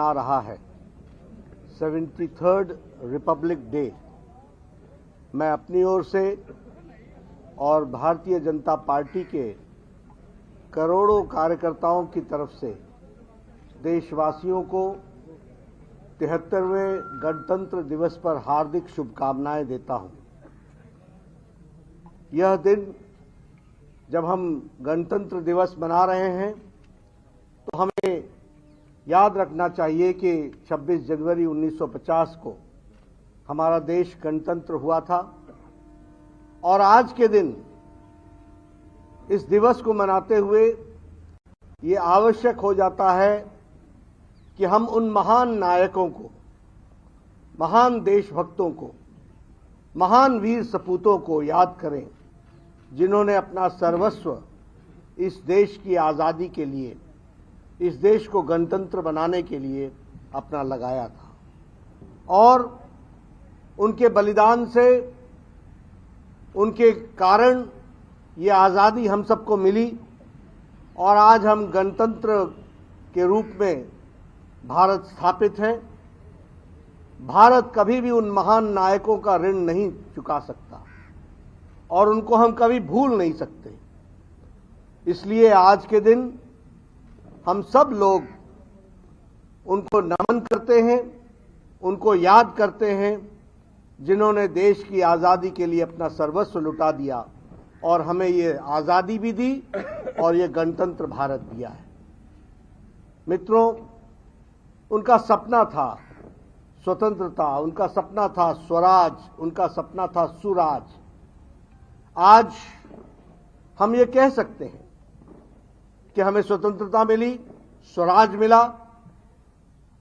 मना रहा है 73rd रिपब्लिक डे, मैं अपनी ओर से और भारतीय जनता पार्टी के करोड़ों कार्यकर्ताओं की तरफ से देशवासियों को 73वें गणतंत्र दिवस पर हार्दिक शुभकामनाएं देता हूं। यह दिन जब हम गणतंत्र दिवस मना रहे हैं तो हमें याद रखना चाहिए कि 26 जनवरी 1950 को हमारा देश गणतंत्र हुआ था और आज के दिन इस दिवस को मनाते हुए ये आवश्यक हो जाता है कि हम उन महान नायकों को, महान देशभक्तों को, महान वीर सपूतों को याद करें जिन्होंने अपना सर्वस्व इस देश की आज़ादी के लिए, इस देश को गणतंत्र बनाने के लिए अपना लगाया था और उनके बलिदान से, उनके कारण ये आज़ादी हम सबको मिली और आज हम गणतंत्र के रूप में भारत स्थापित है। भारत कभी भी उन महान नायकों का ऋण नहीं चुका सकता और उनको हम कभी भूल नहीं सकते। इसलिए आज के दिन हम सब लोग उनको नमन करते हैं, उनको याद करते हैं जिन्होंने देश की आज़ादी के लिए अपना सर्वस्व लुटा दिया और हमें ये आज़ादी भी दी और ये गणतंत्र भारत दिया है। मित्रों, उनका सपना था स्वतंत्रता, उनका सपना था स्वराज, उनका सपना था सुराज। आज हम ये कह सकते हैं कि हमें स्वतंत्रता मिली, स्वराज मिला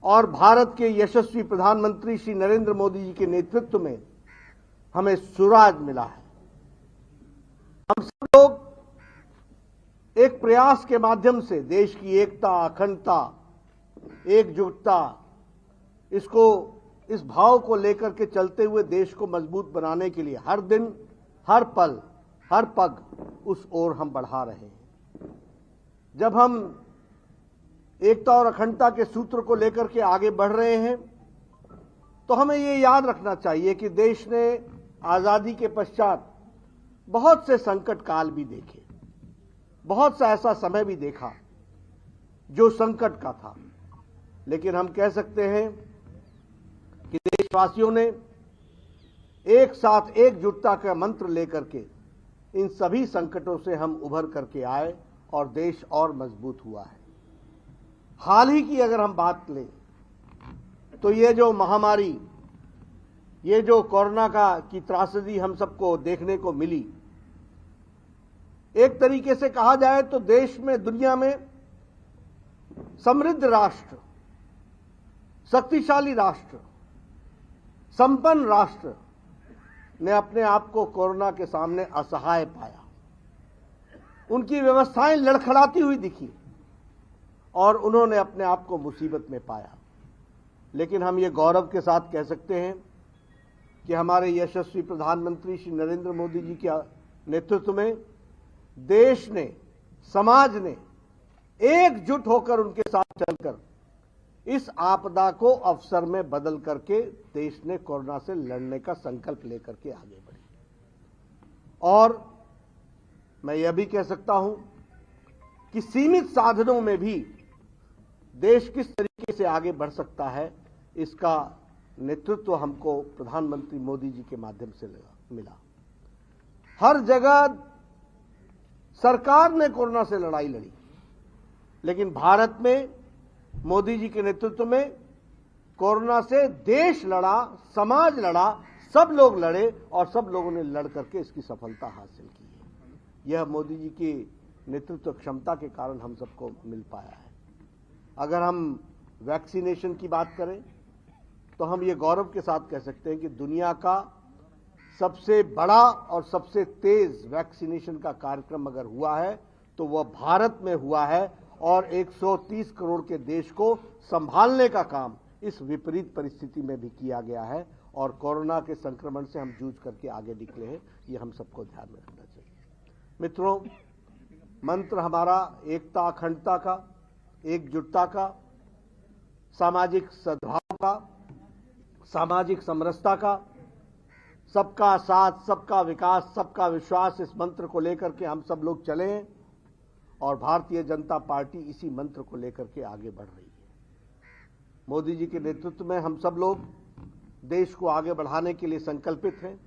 और भारत के यशस्वी प्रधानमंत्री श्री नरेंद्र मोदी जी के नेतृत्व में हमें सुराज मिला है। हम सब लोग एक प्रयास के माध्यम से देश की एकता, अखंडता, एकजुटता, इस भाव को लेकर के चलते हुए देश को मजबूत बनाने के लिए हर दिन, हर पल, हर पग उस ओर हम बढ़ा रहे हैं। जब हम एकता और अखंडता के सूत्र को लेकर के आगे बढ़ रहे हैं तो हमें ये याद रखना चाहिए कि देश ने आज़ादी के पश्चात बहुत से संकट काल भी देखे, बहुत सा ऐसा समय भी देखा जो संकट का था, लेकिन हम कह सकते हैं कि देशवासियों ने एक साथ एकजुटता का मंत्र लेकर के इन सभी संकटों से हम उभर करके आए और देश और मजबूत हुआ है। हाल ही की अगर हम बात लें तो ये जो महामारी, ये जो कोरोना की त्रासदी हम सबको देखने को मिली, एक तरीके से कहा जाए तो देश में, दुनिया में समृद्ध राष्ट्र, शक्तिशाली राष्ट्र, संपन्न राष्ट्र ने अपने आप को कोरोना के सामने असहाय पाया। उनकी व्यवस्थाएं लड़खड़ाती हुई दिखी और उन्होंने अपने आप को मुसीबत में पाया। लेकिन हम ये गौरव के साथ कह सकते हैं कि हमारे यशस्वी प्रधानमंत्री श्री नरेंद्र मोदी जी के नेतृत्व में देश ने, समाज ने एकजुट होकर उनके साथ चलकर इस आपदा को अवसर में बदल करके देश ने कोरोना से लड़ने का संकल्प लेकर के आगे बढ़े। और मैं यह भी कह सकता हूं कि सीमित साधनों में भी देश किस तरीके से आगे बढ़ सकता है, इसका नेतृत्व हमको प्रधानमंत्री मोदी जी के माध्यम से मिला। हर जगह सरकार ने कोरोना से लड़ाई लड़ी, लेकिन भारत में मोदी जी के नेतृत्व में कोरोना से देश लड़ा, समाज लड़ा, सब लोग लड़े और सब लोगों ने लड़ करके इसकी सफलता हासिल की है। यह मोदी जी की नेतृत्व क्षमता के कारण हम सबको मिल पाया है। अगर हम वैक्सीनेशन की बात करें तो हम ये गौरव के साथ कह सकते हैं कि दुनिया का सबसे बड़ा और सबसे तेज वैक्सीनेशन का कार्यक्रम अगर हुआ है तो वह भारत में हुआ है और 130 करोड़ के देश को संभालने का काम इस विपरीत परिस्थिति में भी किया गया है और कोरोना के संक्रमण से हम जूझ करके आगे निकले हैं। ये हम सबको ध्यान में रखना चाहिए। मित्रों, मंत्र हमारा एकता, अखंडता का, एकजुटता का सामाजिक सद्भाव का, सामाजिक समरसता का, सबका साथ, सबका विकास, सबका विश्वास, इस मंत्र को लेकर के हम सब लोग चले हैं और भारतीय जनता पार्टी इसी मंत्र को लेकर के आगे बढ़ रही है। मोदी जी के नेतृत्व में हम सब लोग देश को आगे बढ़ाने के लिए संकल्पित हैं।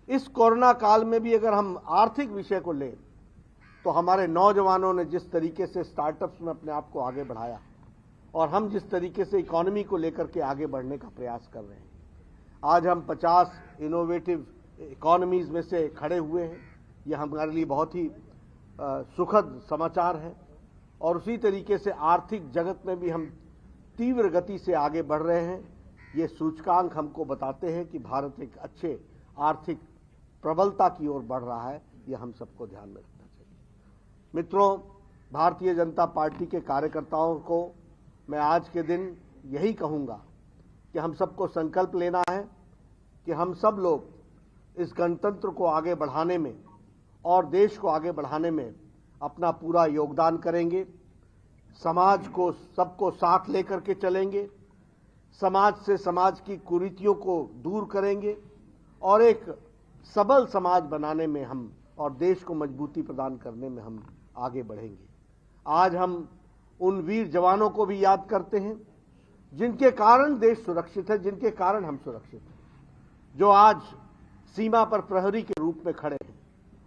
इस कोरोना काल में भी अगर हम आर्थिक विषय को लें तो हमारे नौजवानों ने जिस तरीके से स्टार्टअप्स में अपने आप को आगे बढ़ाया और हम जिस तरीके से इकोनॉमी को लेकर के आगे बढ़ने का प्रयास कर रहे हैं, आज हम 50 इनोवेटिव इकोनॉमीज में से खड़े हुए हैं। यह हमारे लिए बहुत ही सुखद समाचार है और उसी तरीके से आर्थिक जगत में भी हम तीव्र गति से आगे बढ़ रहे हैं। ये सूचकांक हमको बताते हैं कि भारत एक अच्छे आर्थिक प्रबलता की ओर बढ़ रहा है। यह हम सबको ध्यान में रखना चाहिए। मित्रों, भारतीय जनता पार्टी के कार्यकर्ताओं को मैं आज के दिन यही कहूंगा कि हम सबको संकल्प लेना है कि हम सब लोग इस गणतंत्र को आगे बढ़ाने में और देश को आगे बढ़ाने में अपना पूरा योगदान करेंगे। समाज को, सबको साथ लेकर के चलेंगे, समाज से समाज की कुरीतियों को दूर करेंगे और एक सबल समाज बनाने में हम और देश को मजबूती प्रदान करने में हम आगे बढ़ेंगे। आज हम उन वीर जवानों को भी याद करते हैं जिनके कारण देश सुरक्षित है, जिनके कारण हम सुरक्षित हैं, जो आज सीमा पर प्रहरी के रूप में खड़े हैं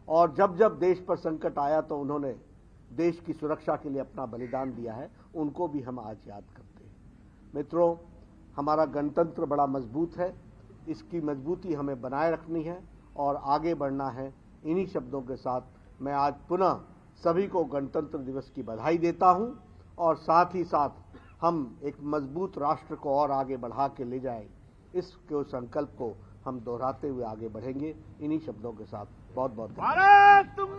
और जब जब देश पर संकट आया तो उन्होंने देश की सुरक्षा के लिए अपना बलिदान दिया है। उनको भी हम आज याद करते हैं। मित्रों, हमारा गणतंत्र बड़ा मजबूत है, इसकी मजबूती हमें बनाए रखनी है और आगे बढ़ना है। इन्हीं शब्दों के साथ मैं आज पुनः सभी को गणतंत्र दिवस की बधाई देता हूं और साथ ही साथ हम एक मजबूत राष्ट्र को और आगे बढ़ा के ले जाएं, इसके संकल्प को हम दोहराते हुए आगे बढ़ेंगे। इन्हीं शब्दों के साथ बहुत बहुत धन्यवाद।